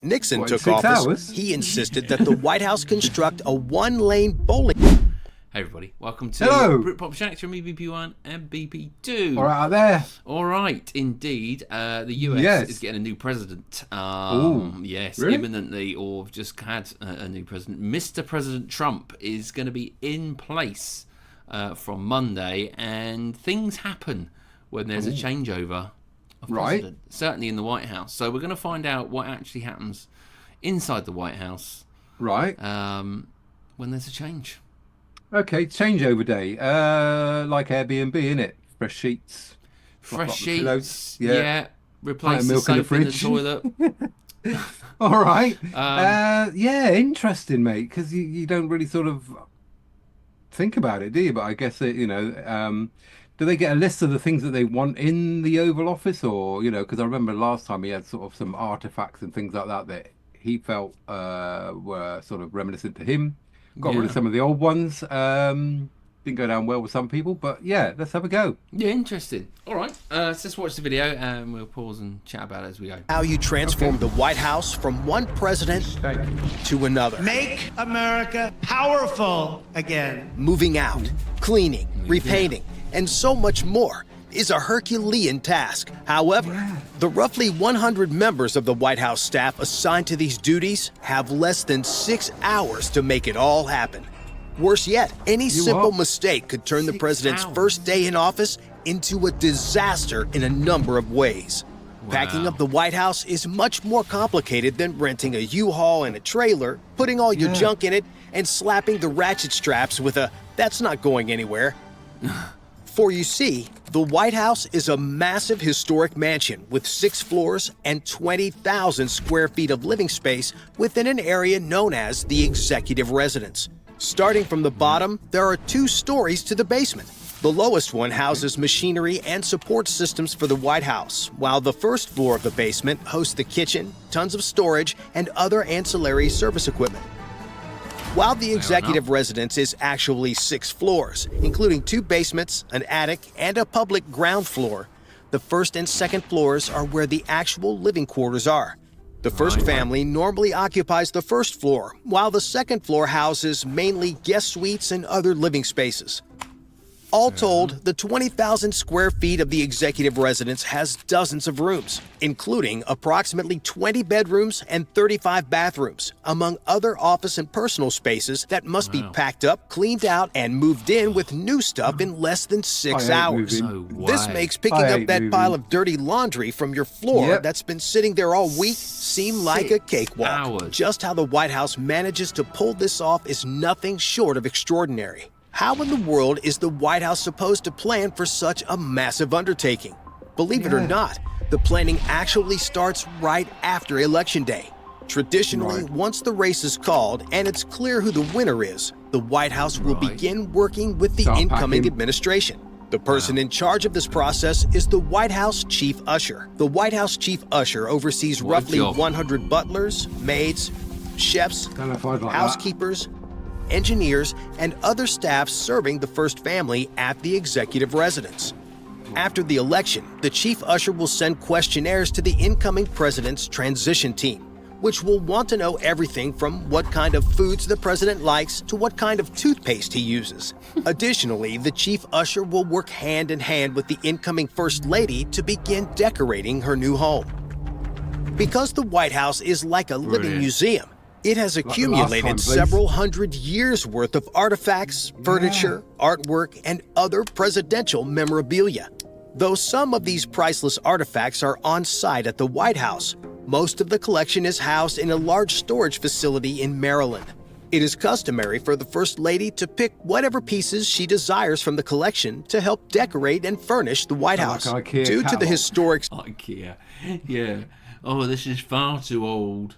Nixon took office, he insisted that the White House construct a one-lane bowling... Hey everybody, welcome to Britpop Shacks from BP1 and BP2. All right out there. All right, indeed. The US is getting a new president. Yes, really? Imminently, or just had a new president. Mr. President Trump is going to be in place from Monday, and things happen when there's a changeover of president. Certainly in the White House. So we're going to find out what actually happens inside the White House. Right. When there's a change. Okay, changeover day. Like Airbnb, innit? Fresh sheets. Fresh sheets. Yeah. Replace the soap in the toilet. All right. Yeah, interesting, mate, because you don't really sort of think about it, do you? But I guess, do they get a list of the things that they want in the Oval Office? Or, because I remember last time he had sort of some artifacts and things like that he felt were sort of reminiscent to him. Got rid of some of the old ones. Didn't go down well with some people, but yeah, let's have a go. Yeah, interesting. All right, let's just watch the video and we'll pause and chat about it as we go. How you transform the White House from one president to another. Make America powerful again. Moving out, cleaning, repainting, and so much more is a Herculean task. However, the roughly 100 members of the White House staff assigned to these duties have less than 6 hours to make it all happen. Worse yet, any simple mistake could turn the president's first day in office into a disaster in a number of ways. Packing up the White House is much more complicated than renting a U-Haul and a trailer, putting all your junk in it, and slapping the ratchet straps with a "that's not going anywhere." For you see, the White House is a massive historic mansion with 6 floors and 20,000 square feet of living space within an area known as the executive residence. Starting from the bottom, there are 2 stories to the basement. The lowest one houses machinery and support systems for the White House, while the first floor of the basement hosts the kitchen, tons of storage, and other ancillary service equipment. While the executive residence is actually 6 floors, including 2 basements, an attic, and a public ground floor, the first and second floors are where the actual living quarters are. The first family normally occupies the first floor, while the second floor houses mainly guest suites and other living spaces. All told, the 20,000 square feet of the executive residence has dozens of rooms, including approximately 20 bedrooms and 35 bathrooms, among other office and personal spaces that must be packed up, cleaned out, and moved in with new stuff in less than 6 hours. This makes picking up that pile of dirty laundry from your floor that's been sitting there all week seem like a cakewalk. Just how the White House manages to pull this off is nothing short of extraordinary. How in the world is the White House supposed to plan for such a massive undertaking? Believe it or not, the planning actually starts right after Election Day. Traditionally, once the race is called and it's clear who the winner is, the White House will begin working with the incoming administration. The person in charge of this process is the White House Chief Usher. The White House Chief Usher oversees roughly 100 butlers, maids, chefs, housekeepers, engineers, and other staff serving the first family at the executive residence. After the election, the chief usher will send questionnaires to the incoming president's transition team, which will want to know everything from what kind of foods the president likes to what kind of toothpaste he uses. Additionally, the chief usher will work hand in hand with the incoming first lady to begin decorating her new home. Because the White House is like a living museum, it has accumulated several hundred years' worth of artifacts, furniture, artwork, and other presidential memorabilia. Though some of these priceless artifacts are on site at the White House, most of the collection is housed in a large storage facility in Maryland. It is customary for the First Lady to pick whatever pieces she desires from the collection to help decorate and furnish the White House. Due to the historic... IKEA, yeah. Oh, this is far too old.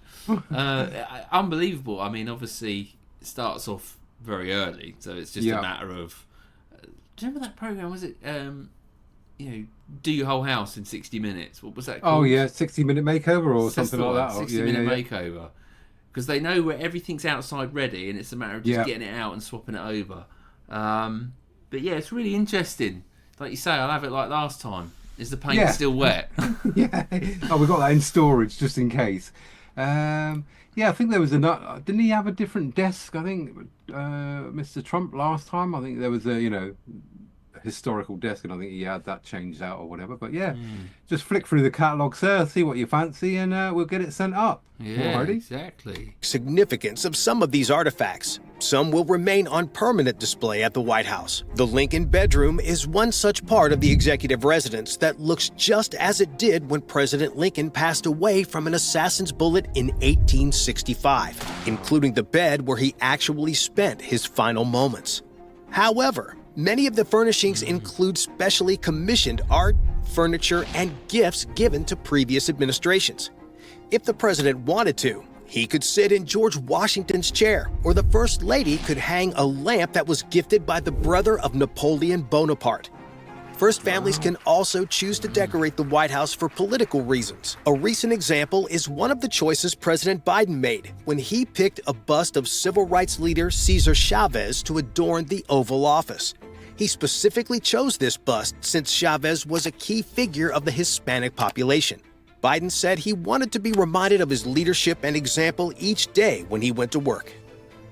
Unbelievable. I mean, obviously it starts off very early, so it's just a matter of do you remember that program? Was it do your whole house in 60 minutes? What was that called? Oh yeah, 60-minute makeover or something like that. 60-minute makeover, because they know where everything's outside ready and it's a matter of just getting it out and swapping it over. But yeah, it's really interesting. Like you say, I'll have it like last time. Is the paint still wet? Oh, we've got that in storage just in case. Yeah, I think there was didn't he have a different desk? I think Mr. Trump last time. I think there was a historical desk, and I think he had that changed out or whatever. But yeah, just flick through the catalogue, sir, see what you fancy, and we'll get it sent up. Yeah, Alrighty? exactly. Significance of some of these artifacts. Some will remain on permanent display at the White House. The Lincoln bedroom is one such part of the executive residence that looks just as it did when President Lincoln passed away from an assassin's bullet in 1865, including the bed where he actually spent his final moments. However, many of the furnishings include specially commissioned art, furniture, and gifts given to previous administrations. If the president wanted to, he could sit in George Washington's chair, or the First Lady could hang a lamp that was gifted by the brother of Napoleon Bonaparte. First families can also choose to decorate the White House for political reasons. A recent example is one of the choices President Biden made when he picked a bust of civil rights leader Cesar Chavez to adorn the Oval Office. He specifically chose this bust since Chavez was a key figure of the Hispanic population. Biden said he wanted to be reminded of his leadership and example each day when he went to work.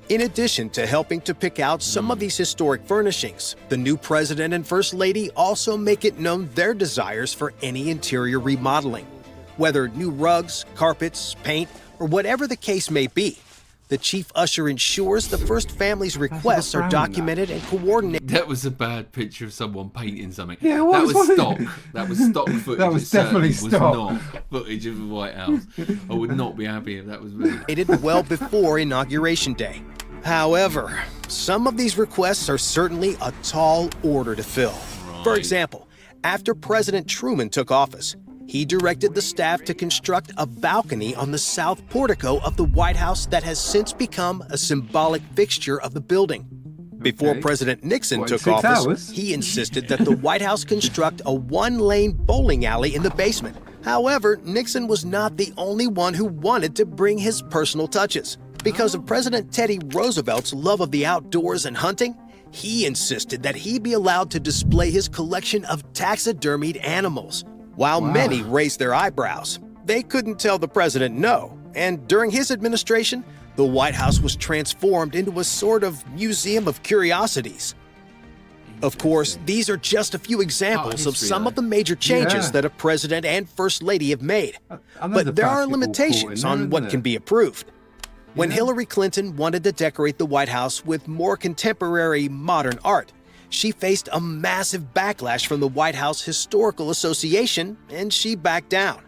In addition to helping to pick out some of these historic furnishings, the new president and first lady also make it known their desires for any interior remodeling. Whether new rugs, carpets, paint, or whatever the case may be, the chief usher ensures the first family's requests are documented and coordinated. That was a bad picture of someone painting something. Yeah, that was stock. That was stock footage. That was definitely stock. Was not footage of the White House. I would not be happy if that was really. Well before Inauguration Day. However, some of these requests are certainly a tall order to fill. Right. For example, after President Truman took office, he directed the staff to construct a balcony on the south portico of the White House that has since become a symbolic fixture of the building. Before President Nixon took office, he insisted that the White House construct a one-lane bowling alley in the basement. However, Nixon was not the only one who wanted to bring his personal touches. Because of President Teddy Roosevelt's love of the outdoors and hunting, he insisted that he be allowed to display his collection of taxidermied animals. While many raised their eyebrows, they couldn't tell the president no. And during his administration, the White House was transformed into a sort of museum of curiosities. Of course, these are just a few examples of some of the major changes that a president and first lady have made. But there are limitations on what can be approved. When Hillary Clinton wanted to decorate the White House with more contemporary modern art, she faced a massive backlash from the White House Historical Association, and she backed down.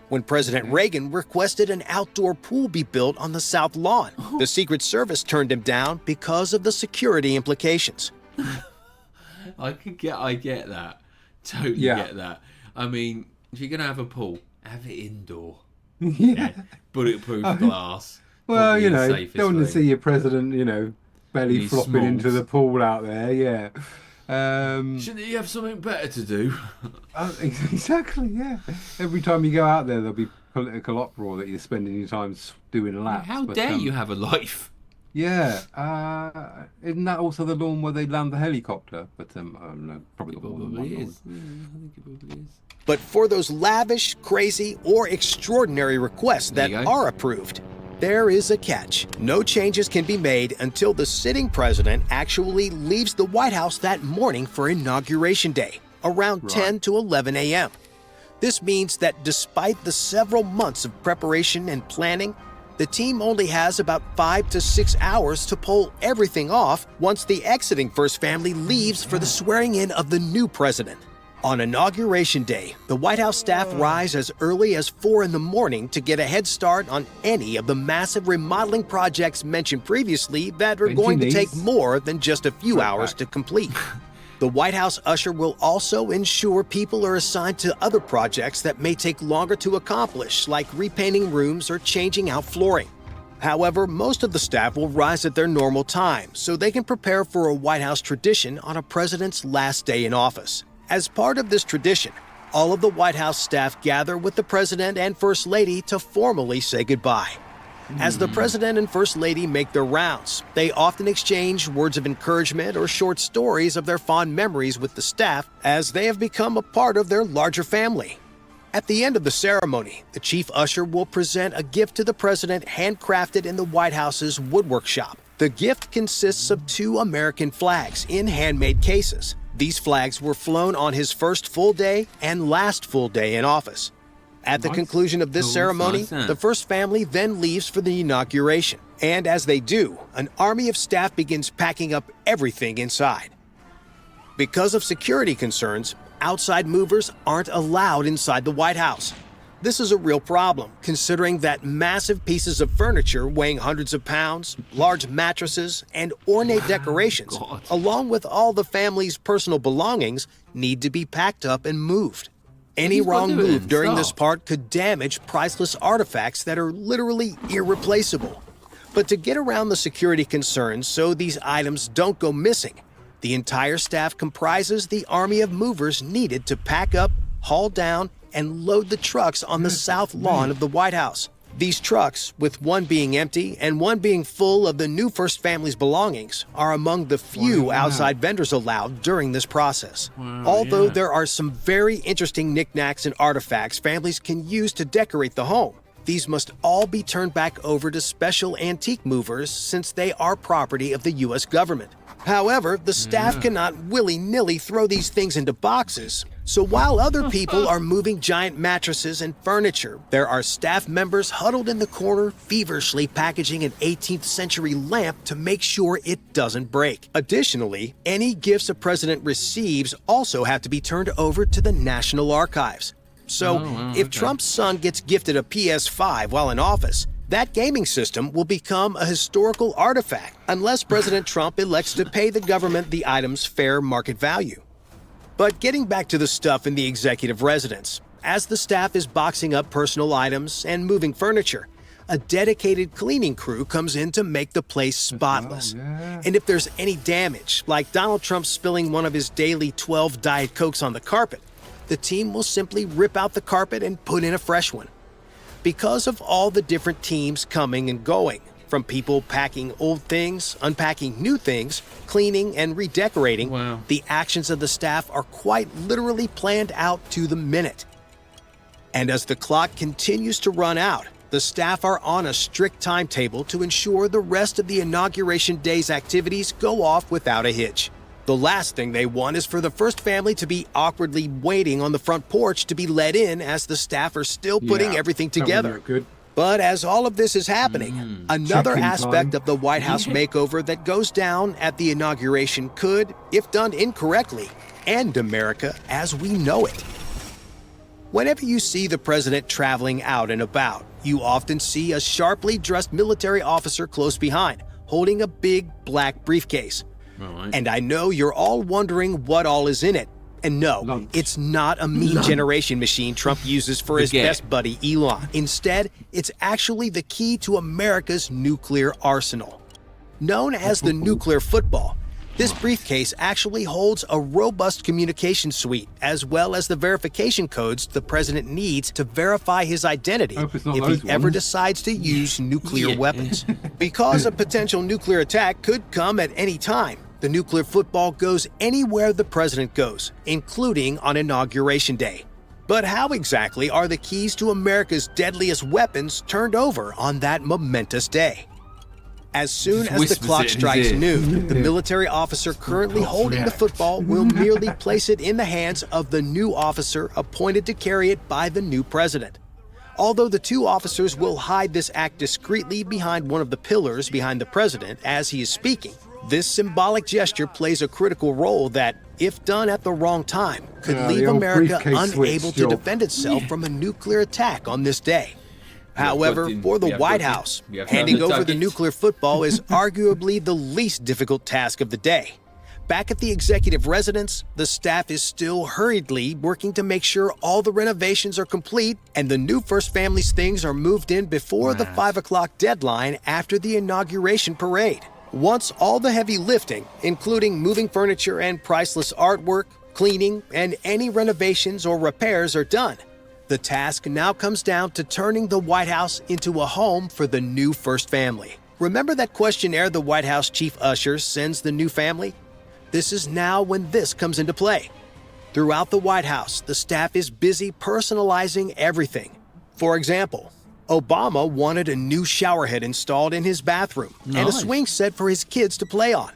When President Reagan requested an outdoor pool be built on the South Lawn, the Secret Service turned him down because of the security implications. I get that. Totally get that. I mean, if you're going to have a pool, have it indoor. Bulletproof glass. Well, don't want to see your president, belly flopping into the pool out there, Shouldn't you have something better to do? Exactly, yeah. Every time you go out there, there'll be political uproar that you're spending your time doing laps. How dare you have a life? Yeah. Isn't that also the lawn where they land the helicopter? But I don't know, probably is. Yeah, I think it probably is. But for those lavish, crazy, or extraordinary requests that are approved, there is a catch. No changes can be made until the sitting president actually leaves the White House that morning for Inauguration Day, around 10 to 11 a.m. This means that despite the several months of preparation and planning, the team only has about 5 to 6 hours to pull everything off once the exiting first family leaves for the swearing in of the new president. On Inauguration Day, the White House staff rise as early as 4 in the morning to get a head start on any of the massive remodeling projects mentioned previously that are going to take more than just a few hours to complete. The White House usher will also ensure people are assigned to other projects that may take longer to accomplish, like repainting rooms or changing out flooring. However, most of the staff will rise at their normal time so they can prepare for a White House tradition on a president's last day in office. As part of this tradition, all of the White House staff gather with the President and First Lady to formally say goodbye. As the President and First Lady make their rounds, they often exchange words of encouragement or short stories of their fond memories with the staff as they have become a part of their larger family. At the end of the ceremony, the chief usher will present a gift to the president handcrafted in the White House's woodwork shop. The gift consists of 2 American flags in handmade cases. These flags were flown on his first full day and last full day in office. At the conclusion of this ceremony, the first family then leaves for the inauguration. And as they do, an army of staff begins packing up everything inside. Because of security concerns, outside movers aren't allowed inside the White House. This is a real problem, considering that massive pieces of furniture weighing hundreds of pounds, large mattresses, and ornate decorations, along with all the family's personal belongings, need to be packed up and moved. Any wrong move during this part could damage priceless artifacts that are literally irreplaceable. But to get around the security concerns so these items don't go missing, the entire staff comprises the army of movers needed to pack up, haul down, and load the trucks on the south lawn of the White House. These trucks, with one being empty and one being full of the new first family's belongings, are among the few outside vendors allowed during this process. Although there are some very interesting knickknacks and artifacts families can use to decorate the home, these must all be turned back over to special antique movers since they are property of the U.S. government. However, the staff cannot willy-nilly throw these things into boxes. So while other people are moving giant mattresses and furniture, there are staff members huddled in the corner feverishly packaging an 18th century lamp to make sure it doesn't break. Additionally, any gifts a president receives also have to be turned over to the National Archives. So if Trump's son gets gifted a PS5 while in office, that gaming system will become a historical artifact unless President Trump elects to pay the government the item's fair market value. But getting back to the stuff in the executive residence, as the staff is boxing up personal items and moving furniture, a dedicated cleaning crew comes in to make the place spotless. And if there's any damage, like Donald Trump spilling one of his daily 12 Diet Cokes on the carpet, the team will simply rip out the carpet and put in a fresh one. Because of all the different teams coming and going, from people packing old things, unpacking new things, cleaning and redecorating, the actions of the staff are quite literally planned out to the minute. And as the clock continues to run out, the staff are on a strict timetable to ensure the rest of the Inauguration Day's activities go off without a hitch. The last thing they want is for the first family to be awkwardly waiting on the front porch to be let in as the staff are still putting everything together. But as all of this is happening, another aspect of the White House makeover that goes down at the inauguration could, if done incorrectly, end America as we know it. Whenever you see the president traveling out and about, you often see a sharply dressed military officer close behind, holding a big black briefcase. And I know you're all wondering what all is in it. And no, it's not a meme generation machine Trump uses for his best buddy Elon. Instead, it's actually the key to America's nuclear arsenal. Known as the nuclear football, this briefcase actually holds a robust communication suite as well as the verification codes the president needs to verify his identity if he ever decides to use nuclear weapons. Because a potential nuclear attack could come at any time, the nuclear football goes anywhere the president goes, including on Inauguration Day. But how exactly are the keys to America's deadliest weapons turned over on that momentous day? As soon as the clock strikes noon, the military officer currently holding the football will merely place it in the hands of the new officer appointed to carry it by the new president. Although the two officers will hide this act discreetly behind one of the pillars behind the president as he is speaking, this symbolic gesture plays a critical role that, if done at the wrong time, could leave America unable to defend itself from a nuclear attack on this day. However, for the White House, handing over the nuclear football is arguably the least difficult task of the day. Back at the executive residence, the staff is still hurriedly working to make sure all the renovations are complete and the new first family's things are moved in before the 5 o'clock deadline after the inauguration parade. Once all the heavy lifting, including moving furniture and priceless artwork, cleaning, and any renovations or repairs are done, the task now comes down to turning the White House into a home for the new first family. Remember that questionnaire the White House chief usher sends the new family? This is now when this comes into play. Throughout the White House, the staff is busy personalizing everything. For example, Obama wanted a new showerhead installed in his bathroom and a Nice. swing set for his kids to play on.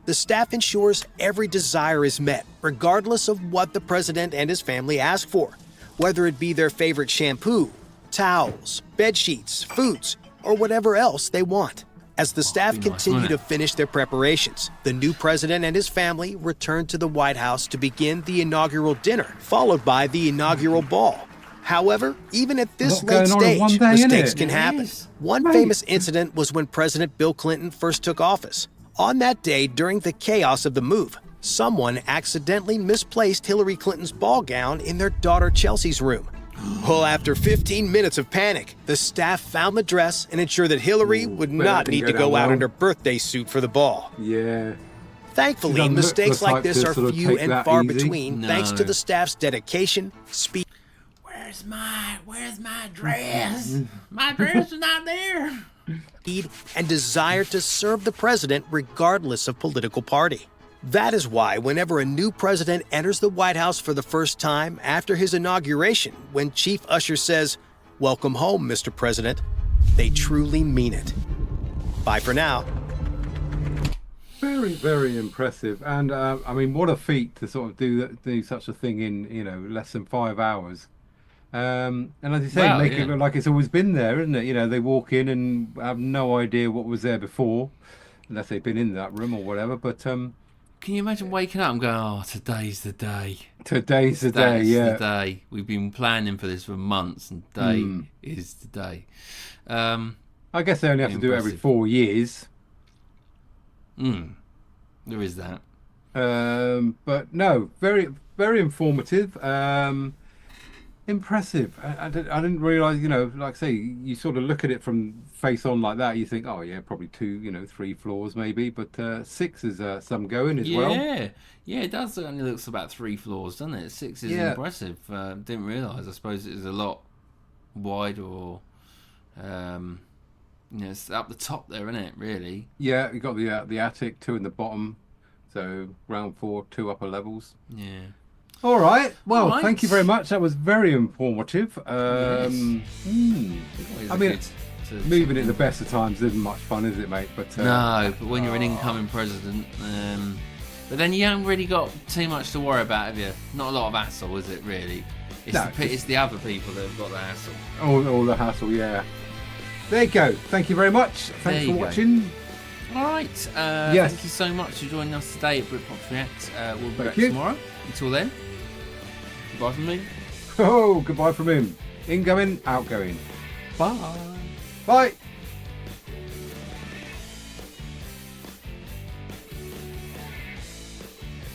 The staff ensures every desire is met, regardless of what the president and his family ask for, whether it be their favorite shampoo, towels, bed sheets, foods, or whatever else they want. As the staff be nice, continue wouldn't to it? finish their preparations, the new president and his family return to the White House to begin the inaugural dinner, followed by the inaugural ball. However, even at this Lot going late on in one stage, day, mistakes innit? can happen. Yes. One Mate. famous incident was when President Bill Clinton first took office. On that day, during the chaos of the move, someone accidentally misplaced Hillary Clinton's ball gown in their daughter Chelsea's room. Well, after 15 minutes of panic, the staff found the dress and ensured that Hillary would bet that not didn't need go to go down out well. in her birthday suit for the ball. Yeah. Thankfully, She doesn't look mistakes the like type this to are sort of few take and that far easy. between, thanks to No. the staff's dedication, speed, Where's my dress? My dress is not there. and desire to serve the president regardless of political party. That is why whenever a new president enters the White House for the first time after his inauguration, when Chief Usher says, "Welcome home, Mr. President," they truly mean it. Bye for now. Very, very impressive. And I mean, what a feat to sort of do such a thing in, less than 5 hours. And as you say, Wow, make yeah. it look like it's always been there, isn't it? They walk in and have no idea what was there before, unless they've been in that room or whatever. But Can you imagine waking up and going, "Oh, today's the day. today's the day, That's yeah. the day. We've been planning for this for months, and today is the day." I guess they only have to do it every Impressive. 4 years. There is that. But no, very, very informative. Impressive. I didn't realize, like I say, you sort of look at it from face on like that, you think, oh yeah, probably 2, 3 floors maybe, but 6 is some going as well. Yeah, it does. It only looks about 3 floors, doesn't it? 6 is Yeah. impressive. Didn't realise. I suppose it is a lot wide, or it's up the top there, isn't it? Really? Yeah, you got the attic, 2 in the bottom, so ground floor, 2 upper levels. Yeah. All right. Well, All right. thank you very much. That was very informative. Yes. Always I a mean, good to- moving at the best of times isn't much fun, is it, mate? But No, but when you're an incoming president, but then you haven't really got too much to worry about, have you? Not a lot of hassle, is it? Really? It's, No, it's the other people that have got the hassle. all the hassle, yeah. There you go. Thank you very much. Thanks There you for go. watching. All right. Yes. Thank you so much for joining us today at Britpop React. We'll be Thank back you. tomorrow. Until then, goodbye from me. Oh, goodbye from him. Incoming, outgoing. Bye. Bye.